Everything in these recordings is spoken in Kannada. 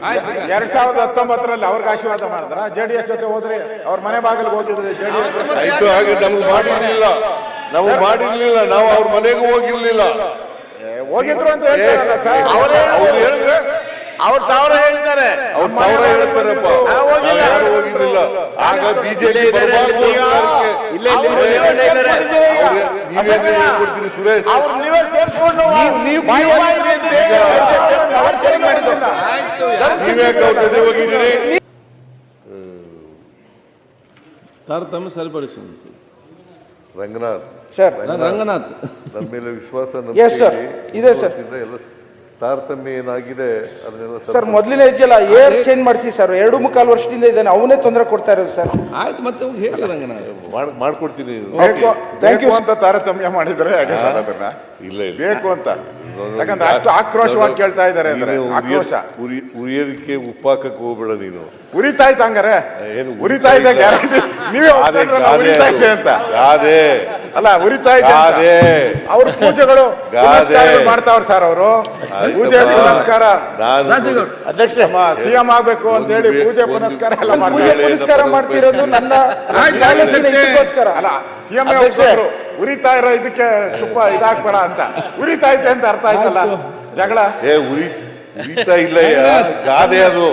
2019ರಲ್ಲಿ ಅವ್ರಿಗೆ ಆಶೀರ್ವಾದ ಮಾಡಿದ್ರ ಜೆಡಿಎಸ್ ಜೊತೆ ಹೋದ್ರೆ ಅವ್ರ ಮನೆ ಬಾಗಿಲಿಗೆ ಹೋಗಿದ್ರೆ ಜೆಡಿಎಸ್ ಆಯ್ತು. ಹಾಗೆ ನಮ್ಗೆ ಮಾಡಿರ್ಲಿಲ್ಲ, ನಾವು ಮಾಡಿರ್ಲಿಲ್ಲ, ನಾವು ಅವ್ರ ಮನೆಗೂ ಹೋಗಿರ್ಲಿಲ್ಲ. ಹೋಗಿದ್ರು ಅಂತ ಹೇಳ್ತಾರಲ್ಲ ಸರ್. ಅವ್ರು ಹೇಳಿದ್ರೆ ಅವ್ರು ಸಾವಿರ ಹೇಳ್ತಾರೆ, ಅವ್ರು ಸಾವಿರ ಹೇಳ್ತಾರಪ್ಪ, ಯಾರು ಹೋಗಿರ್ಲಿಲ್ಲ. ಆಗ ಬಿಜೆಪಿ ಕೊಡ್ತೀನಿ ಸುರೇಶ್. ನೀವೇ ಸೇರಿಸ್ಕೊಂಡು ನೀವ್ಯಾಕೆ ಅವ್ರ ಜೊತೆ ಹೋಗಿದ್ದೀರಿ? ತಾರತಮ್ಯ ಸರಿಪಡಿಸುವಂತೆ ರಂಗನಾಥ್ ಸರ್, ರಂಗನಾಥ್ ನನ್ನ ಮೇಲೆ ವಿಶ್ವಾಸ ಇದೆ ಸರ್. ಎಲ್ಲ ತಾರತಮ್ಯ ಏನಾಗಿದೆ ಅದನ್ನೆಲ್ಲ ಸರ್ ಮೊದಲಿನ ಹೆಜ್ಜೆಲ್ಲ ಏರ್ ಚೇಂಜ್ ಮಾಡಿಸಿ ಸರ್. 2.25 ವರ್ಷದಿಂದ ಇದ್ದಾನೆ, ಅವನೇ ತೊಂದರೆ ಕೊಡ್ತಾ ಇರೋದು ಸರ್. ಆಯ್ತು, ಮತ್ತೆ ಹೇಳಿ ರಂಗನಾಥ್ ಮಾಡ್ಕೊಡ್ತೀನಿ. ಬೇಕು ಅಂತ ತಾರತಮ್ಯ ಮಾಡಿದ್ರೆ ಅದನ್ನ ಇಲ್ಲ ಇಲ್ಲ ಬೇಕು ಅಂತ, ಯಾಕಂದ್ರೆ ಅಷ್ಟು ಆಕ್ರೋಶವಾಗಿ ಕೇಳ್ತಾ ಇದಾರೆ ಅಂದ್ರೆ ಆಕ್ರೋಶ. ಉರಿಯೋದಕ್ಕೆ ಉಪ್ಪಾಕಕ್ಕೆ ಹೋಗ್ಬೇಡ ನೀನು. ಉರಿತಾ ಇತ್ತು ಹಂಗಾರೆ, ಏನು ಉರಿತಾ ಇದೆ ಗ್ಯಾರಂಟಿ. ನೀವೇ ಉರಿತಾ ಇದೆ ಅಂತ ಗಾದೆ ಅಲ್ಲ, ಉರಿತಾ ಇದೆ ಗಾದೆ. ಅವ್ರ ಪೂಜೆಗಳು ಪುನಸ್ಕಾರಗಳು ಮಾಡ್ತಾವ್ರ ಸರ್. ಅವರು ಪೂಜೆ ಪುನಸ್ಕಾರ ಅಧ್ಯಕ್ಷ ಸಿಎಂ ಆಗ್ಬೇಕು ಅಂತ ಹೇಳಿ ಪೂಜೆ ಪುನಸ್ಕಾರ ಎಲ್ಲ ಪೂಜೆ ಮಾಡ್ತಾರೆ. ಪುನಸ್ಕಾರ ಮಾಡ್ತಿರೋದು ನನ್ನ ಇದಕ್ಕೋಸ್ಕರ ಅಲ್ಲ, ಸಿಎಂ ಉರಿತಾ ಇರೋ ಇದಕ್ಕೆ ತುಪ್ಪ ಇದಾಕ್ಬೇಡ ಅಂತ. ಉರಿತಾ ಇದೆ ಅಂತ ಅರ್ಥ ಆಯ್ತಲ್ಲ ಜಗಳ. ಉರಿತಾ ಇಲ್ಲ, ಗಾದೆ ಅದು.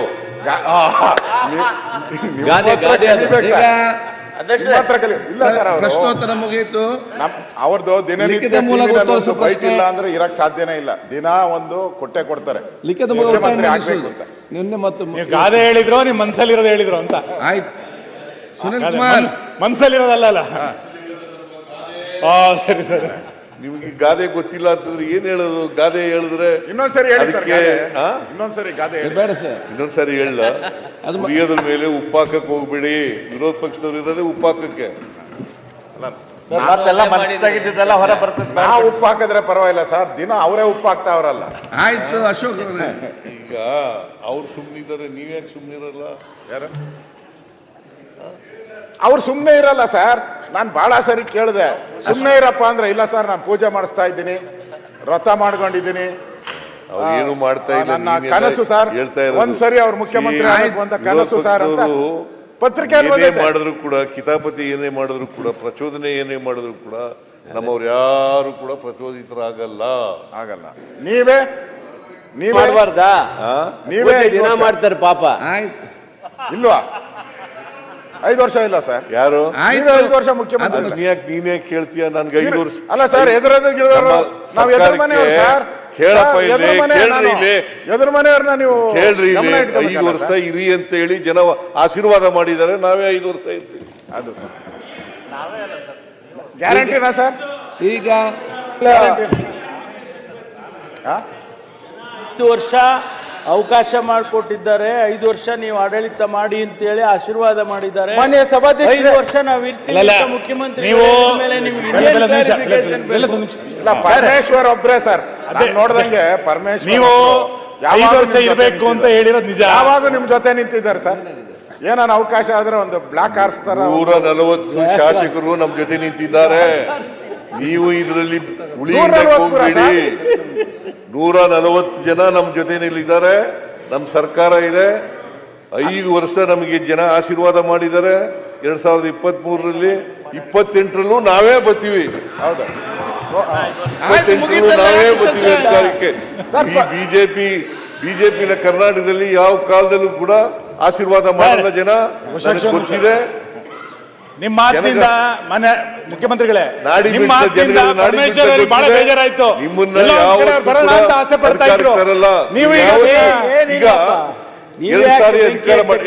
ಇಲ್ಲ ಸರ್, ಪ್ರಶ್ನೋತ್ತರ ಮುಗಿಯಿತು. ಅವ್ರದ್ದು ದಿನನಿತ್ಯ ಬೈಟ್ ಇಲ್ಲ ಅಂದ್ರೆ ಇರಕ್ ಸಾಧ್ಯನೇ ಇಲ್ಲ. ದಿನ ಒಂದು ಕೊಟ್ಟೆ ಕೊಡ್ತಾರೆ ಲಿಖಿತ ಮುಖ್ಯಮಂತ್ರಿ ಆಗ್ಬೇಕು ಅಂತ. ನಿನ್ನೆ ಮತ್ತು ಗಾದೆ ಹೇಳಿದ್ರು, ನಿಮ್ ಮನ್ಸಲ್ಲಿರೋದು ಹೇಳಿದ್ರು ಅಂತ. ಆಯ್ತು. ಸುನಿಲ್ ಕುಮಾರ್ ಮನ್ಸಲ್ಲಿರೋದಲ್ಲ. ಸರಿ ಸರಿ. ನಿಮ್ಗೆ ಗಾದೆ ಗೊತ್ತಿಲ್ಲ ಅಂತಂದ್ರೆ ಏನ್ ಹೇಳೋದು? ಗಾದೆ ಹೇಳಿದ್ರೆ ಇನ್ನೊಂದ್ಸರಿ ಹೇಳಿ ಸರ್, ಅದಕ್ಕೆ ಇನ್ನೊಂದ್ಸರಿ ಗಾದೆ ಹೇಳಿ. ಬೇಡ ಸರ್, ಇನ್ನೊಂದ್ಸರಿ ಹೇಳ. ಉರಿಯೋದ್ರ ಮೇಲೆ ಉಪ್ಪಾಕಕ್ಕೆ ಹೋಗ್ಬೇಡಿ. ವಿರೋಧ ಪಕ್ಷದವ್ರು ಇರೋದೇ ಉಪ್ಪಾಕಕ್ಕೆ. ಮತ್ತೆಲ್ಲ ಮನಸ್ಸಾಗಿದ್ದೆಲ್ಲ ಹೊರ ಬರ್ತದೆ. ನಾವು ಉಪ್ಪು ಹಾಕಿದ್ರೆ ಪರವಾಗಿಲ್ಲ ಸರ್, ದಿನ ಅವರೇ ಉಪ್ಪು ಹಾಕ್ತಾವ್ರಲ್ಲ. ಆಯ್ತು ಅಶೋಕ್ ಈಗ ಅವ್ರು ಸುಮ್ನಿದ್ದಾರೆ, ನೀವ್ಯಾಕೆ ಸುಮ್ನಿರಲ್ಲ? ಯಾರು ಅವ್ರು ಸುಮ್ನೆ ಇರಲ್ಲ ಸರ್. ನಾನ್ ಬಹಳ ಸರಿ ಕೇಳಿದೆ, ಸುಮ್ನೆ ಇರಪ್ಪ ಅಂದ್ರೆ ಇಲ್ಲ ಸರ್, ನಾನು ಪೂಜೆ ಮಾಡಿಸ್ತಾ ಇದ್ದೀನಿ, ವ್ರತ ಮಾಡ್ಕೊಂಡಿದ್ದೀನಿ, ಏನು ಮಾಡ್ತಾ ಇಲ್ಲ. ನನ್ನ ಕನಸು ಸರ್. ಒಂದ್ಸರಿ ಅವ್ರು ಮುಖ್ಯಮಂತ್ರಿ ಆಗಬೇಕು ಅಂತ ಕನಸು ಸರ್ ಅಂತ ಪತ್ರಿಕೆ ಮಾಡಿದ್ರು ಕೂಡ, ಕಿತಾಪತಿ ಏನೇ ಮಾಡಿದ್ರು ಕೂಡ, ಪ್ರಚೋದನೆ ಏನೇ ಮಾಡಿದ್ರು ಕೂಡ ನಮ್ಮವ್ರು ಯಾರು ಕೂಡ ಪ್ರಚೋದಿತರಾಗಲ್ಲ. ಆಗಲ್ಲ. ನೀವೇ ಮಾಡಬಾರ್ದಾ? ನೀವೇ ದಿನ ಮಾಡ್ತಾರೆ ಪಾಪ. ಆಯ್ತು. ಇಲ್ವಾ? 5 ವರ್ಷ ಇಲ್ಲ ಸರ್. ಯಾರು? 5 ವರ್ಷ ಮುಖ್ಯಮಂತ್ರಿ. ನೀನೇ ಕೇಳ್ತೀಯ? ನನ್ಗೆ 5 ವರ್ಷ ಅಲ್ಲ ಸರ್, ನಾವು ಎದುರು ಮನೆಯವರು ಸರ್. ಕೇಳಪ್ಪ, ಎದುರು ಮನೆಯವ್ರನ್ನ ನೀವು ಕೇಳ್ರಿ. 5 ವರ್ಷ ಇರಿ ಅಂತ ಹೇಳಿ ಜನ ಆಶೀರ್ವಾದ ಮಾಡಿದ್ದಾರೆ. ನಾವೇ 5 ವರ್ಷ ಇರ್ತೀವಿ. ಅದು ಗ್ಯಾರಂಟಿನಾ ಸರ್? ಈಗ 5 ವರ್ಷ ಅವಕಾಶ ಮಾಡಿಕೊಟ್ಟಿದ್ದಾರೆ. 5 ವರ್ಷ ನೀವು ಆಡಳಿತ ಮಾಡಿ ಅಂತ ಹೇಳಿ ಆಶೀರ್ವಾದ ಮಾಡಿದ್ದಾರೆ. ಮಾನ್ಯ ಸಭಾಧ್ಯಕ್ಷ, 5 ವರ್ಷ ನಾವು ಇರ್ತೀವಿ ಮುಖ್ಯಮಂತ್ರಿ ಮೇಲೆ ಪರಮೇಶ್ವರ್ ಒಬ್ರೇ ಸರ್ ನೋಡ್ದಂಗೆ. ಪರಮೇಶ್ವರ್ ನೀವು 5 ವರ್ಷ ಇರಬೇಕು ಅಂತ ಹೇಳಿರೋದು ನಿಜ. ಯಾವಾಗ ನಿಮ್ ಜೊತೆ ನಿಂತಿದ್ದಾರೆ ಸರ್. ಏನಾನ ಅವಕಾಶ ಆದ್ರೆ ಒಂದು ಬ್ಲಾಕ್ ಹಾರಿಸ್ತಾರ. 140 ಶಾಸಕರು ನಮ್ ಜೊತೆ ನಿಂತಿದ್ದಾರೆ. ನೀವು ಇದರಲ್ಲಿ ಹೋಗ್ಬೇಡಿ. 140 ಜನ ನಮ್ ಜೊತೆನಲ್ಲಿದ್ದಾರೆ. ನಮ್ ಸರ್ಕಾರ ಇದೆ. 5 ವರ್ಷ ನಮಗೆ ಜನ ಆಶೀರ್ವಾದ ಮಾಡಿದ್ದಾರೆ. 2023ರಲ್ಲಿ 28ರಲ್ಲೂ ನಾವೇ ಬರ್ತೀವಿ. ಹೌದು, 28ರಲ್ಲೂ ನಾವೇ ಬರ್ತೀವಿ ಅಧಿಕಾರಕ್ಕೆ. ಬಿಜೆಪಿನ ಕರ್ನಾಟಕದಲ್ಲಿ ಯಾವ ಕಾಲದಲ್ಲೂ ಕೂಡ ಆಶೀರ್ವಾದ ಮಾಡಲ್ಲ ಜನ. ಗೊತ್ತಿದೆ. ನಿಮ್ಮ ಮಾತಿನಿಂದ ಮನೆ ಮುಖ್ಯಮಂತ್ರಿಗಳೇ, ನಾಡಿ ನಿಮ್ಮ ಮಾತಿನಿಂದ ಪರಮೇಶ್ವರ್ ಬಹಳ ಬೇಜಾರಾಯ್ತು. ನಿಮ್ಮನ್ನ ಬರೋಣ ಅಂತ ಆಸೆ ಪಡ್ತಾ ಇದ್ರು. ನೀವು ಈಗ 2 ಸಾರಿ ಅಧಿಕಾರ ಮಾಡಿ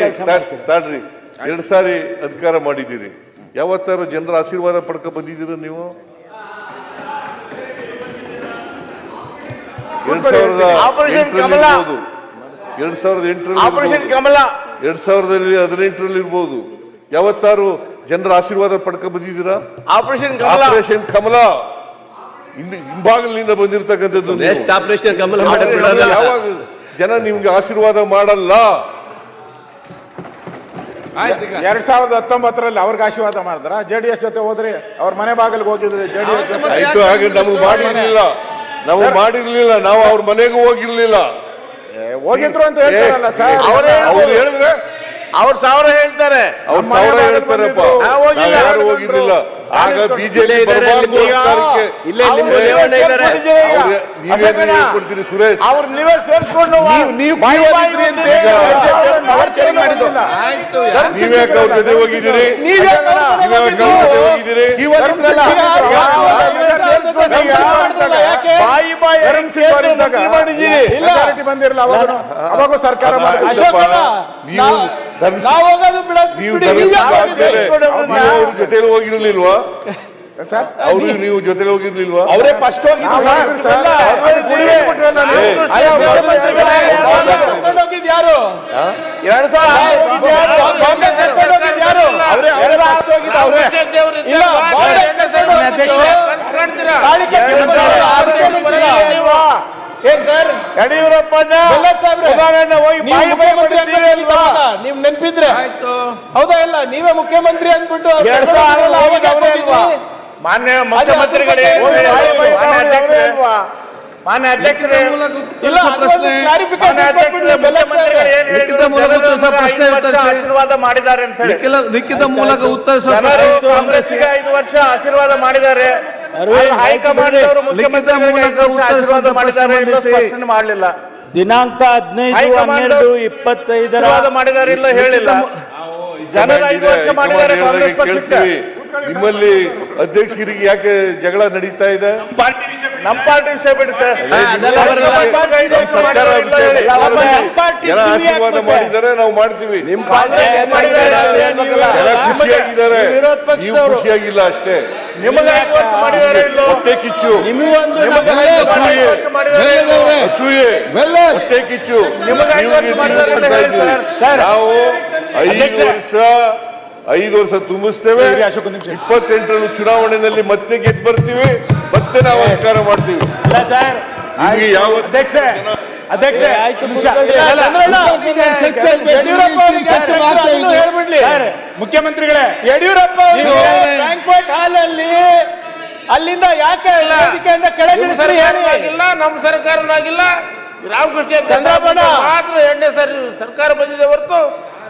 ತಾಡ್ರಿ, 2 ಸಾರಿ ಅಧಿಕಾರ ಮಾಡಿದ್ದೀರಿ. ಯಾವತ್ತಾರು ಜನರ ಆಶೀರ್ವಾದ ಪಡ್ಕ ಬಂದಿದ್ದೀರ ನೀವು? 2018ರಲ್ಲಿ ಇರ್ಬೋದು. ಯಾವತ್ತಾರು ಜನರ ಆಶೀರ್ವಾದ ಪಡ್ಕ ಬಂದಿದ್ದೀರಾ? ಆಪರೇಷನ್ ಕಮಲ ಹಿಂಭಾಗಲಿನಿಂದ ಬಂದಿರತಕ್ಕಂಥದ್ದು. ಯಾವಾಗ ಜನ ನಿಮ್ಗೆ ಆಶೀರ್ವಾದ ಮಾಡಲ್ಲ? 2019ರಲ್ಲಿ ಅವ್ರಿಗೆ ಆಶೀರ್ವಾದ ಮಾಡಿದ್ರ ಜೆಡಿಎಸ್ ಜೊತೆ ಹೋದ್ರೆ ಅವ್ರ ಮನೆ ಬಾಗಿಲಿಗೆ ಹೋಗಿದ್ರೆ ಜೆಡಿಎಸ್ ಆಯ್ತು. ಹಾಗೆ ನಮ್ಗೆ ಮಾಡಿರ್ಲಿಲ್ಲ, ನಾವು ಅವ್ರ ಮನೆಗೂ ಹೋಗಿರ್ಲಿಲ್ಲ. ಹೋಗಿದ್ರು ಅಂತ ಹೇಳ್ತಾರಲ್ಲ ಸರ್. ಅವ್ರು ಹೇಳಿದ್ರೆ ಅವ್ರು 1000 ಹೇಳ್ತಾರೆ. ಅವ್ರು 1000 ಹೇಳ್ತಾರಪ್ಪ. ನಾವು ಹೋಗಿಲ್ಲ. ಯಾರು ಹೋಗಿರ್ಲಿಲ್ಲ. ಆಗ ಬಿಜೆಪಿ ಹೇಳ್ಕೊಡ್ತೀರಿ ಸುರೇಶ್. ಅವ್ರು ನೀವೇ ಸೇರಿಸ್ಕೊಂಡು ನೀವು ಆಯ್ತು ನೀವ್ಯಾಕೆ ಅವ್ರ ಜೊತೆ ಹೋಗಿದ್ದೀರಿ? ಬಾಯಿ ಮೆಜಾರಿಟಿ ಬಂದಿರಲ್ಲ ಅವಾಗ ಸರ್ಕಾರ ನೀವು ಜೊತೆಲಿ ಹೋಗಿರ್ಲಿಲ್ವಾ ಸರ್? ಅವ್ರು ನೀವು ಜೊತೆಲಿ ಹೋಗಿರ್ಲಿಲ್ವಾ? ಅವರೇ ಫಸ್ಟ್ ಹೋಗಿ ಯಾರು ಏನ್ ಸರ್ ಯಡಿಯೂರಪ್ಪ ನೀವ್ ನೆನ್ಪಿದ್ರೆ ಆಯ್ತು ಹೌದಾ ಇಲ್ಲ ನೀವೇ ಮುಖ್ಯಮಂತ್ರಿ ಅಂದ್ಬಿಟ್ಟು ಮಾನ್ಯ ಮುಖ್ಯಮಂತ್ರಿಗಳೇ, ಮಾನ್ಯ ಅಧ್ಯಕ್ಷರೇ, ಇಲ್ಲ ಪ್ರಶ್ನೆ ಲಿಖಿತ ಮೂಲಕ ಉತ್ತರಿಸುವ ಪ್ರಶ್ನೆ ಉತ್ತರಿಸಿ. ಆಶೀರ್ವಾದ ಮಾಡಿದ್ದಾರೆ ಅಂತ ಹೇಳಿ ಲಿಖಿತ ಮೂಲಕ ಉತ್ತರಿಸುವ ಜನರು ಕಾಂಗ್ರೆಸ್ಸಿಗೆ 5 ವರ್ಷ ಆಶೀರ್ವಾದ ಮಾಡಿದ್ದಾರೆ. ಹೈಕಮಾಂಡ್ ಅವರು ಲಿಖಿತ ಮೂಲಕ ಆಶೀರ್ವಾದ ಮಾಡಿದ್ದಾರೆ ಎಂದು ಸ್ಪಷ್ಟನೆ ಮಾಡಲಿಲ್ಲ. ದಿನಾಂಕ 15/12/25 ಆಶೀರ್ವಾದ ಮಾಡಿದ್ದಾರೆ ಇಲ್ಲ ಹೇಳಿಲ್ಲ. ಜನರು 5 ವರ್ಷ ಮಾಡಿದ್ದಾರೆ ಕಾಂಗ್ರೆಸ್ ಪಕ್ಷಕ್ಕೆ. ನಿಮ್ಮಲ್ಲಿ ಅಧ್ಯಕ್ಷರಿಗೆ ಯಾಕೆ ಜಗಳ ನಡೀತಾ ಇದೆ? ನಮ್ಮ ಪಾರ್ಟಿ ವಿಷಯ ಬಿಡಿ ಸರ್. ಸರ್ಕಾರ ಜನ ಆಶೀರ್ವಾದ ಮಾಡಿದ್ದಾರೆ, ನಾವು ಮಾಡ್ತೀವಿ. ಜನ ಖುಷಿಯಾಗಿದ್ದಾರೆ, ನೀವು ಖುಷಿಯಾಗಿಲ್ಲ ಅಷ್ಟೇ. ನಿಮಗೆ 5 ವರ್ಷ ಮಾಡಿದ್ದಾರೆ ಇಲ್ಲೋ? ಹೊಟ್ಟೆ ಕಿಚ್ಚು, ಅಸೂಯೆ, ಹೊಟ್ಟೆ ಕಿಚ್ಚು. ನಿಮಗೆ 5 ವರ್ಷ ಮಾಡಿದ್ದಾರೆ ಅಂತ ಹೇಳಿ ಸರ್. ನಾವು 5 ವರ್ಷ ತುಂಬಿಸ್ತೇವೆ. 28ರಲ್ಲಿ ಚುನಾವಣೆಯಲ್ಲಿ ಮತ್ತೆ ಗೆದ್ದು ಬರ್ತೀವಿ, ಮತ್ತೆ ನಾವು ಅಧಿಕಾರ ಮಾಡ್ತೀವಿ. ನಿಮಗೆ ಯಾವ ಮುಖ್ಯಮಂತ್ರಿಗಳೇ, ಯಡಿಯೂರಪ್ಪ ಬ್ಯಾಂಕ್ವೆಟ್ ಹಾಲ್ ಅಲ್ಲಿ ಅಲ್ಲಿಂದ ಯಾಕೆ ವೇದಿಕೆಯಿಂದ ಕೆಳಗಿಳಿಸಿ ಆಗಿಲ್ಲ, ನಮ್ಮ ಸರ್ಕಾರನಾಗಿಲ್ಲ. ರಾಮಕೃಷ್ಣ ಚಂದ್ರಬಾಬು ಮಾತ್ರ 2ನೇ ಸರಿ ಸರ್ಕಾರ ಬಂದಿದೆ ಹೊರತು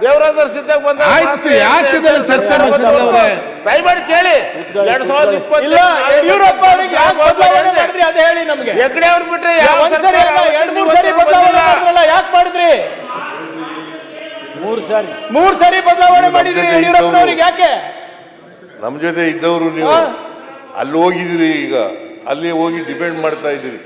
ದೇವರಾಜ ಸಿದ್ದಾಗ ಬಂದ ಆಯ್ತು, ಯಾಕೆ ಇದೆಲ್ಲ ಚರ್ಚೆ ಮಾಡ್ತಿದ್ದಾರೆ? ದಯಮಾಡಿ ಕೇಳಿ. 2020 ಇಲ್ಲ ಯಡಿಯೂರಪ್ಪ ಅವರಿಗೆ ಯಾಕೆ ಬದಲಾವಣೆ ಮಾಡಿದ್ರಿ ಅದೇ ಹೇಳಿ ನಮ್ಗೆ. ಹೆಗ್ಡೆ ಅವ್ರು ಬಿಟ್ರೆ ಯಾವ ಒಂದ್ಸರಿ ಸರ್ಕಾರ ಅಲ್ಲ, 2-3 ಸರಿ ಬದಲಾವಣೆ ಮಾಡಿದ್ರಲ್ಲ, ಯಾಕೆ ಮಾಡಿದ್ರಿ? 3 ಸರಿ ಬದಲಾವಣೆ ಮಾಡಿದ್ರಿ ಯಡಿಯೂರಪ್ಪನವ್ರಿಗೆ ಯಾಕೆ? ನಮ್ಮ ಜೊತೆ ಇದ್ದವರು ನೀವು ಅಲ್ಲಿ ಹೋಗಿದ್ದೀರಿ, ಈಗ ಅಲ್ಲಿ ಹೋಗಿ ಡಿಪೆಂಡ್ ಮಾಡ್ತಾ ಇದ್ದೀರಿ.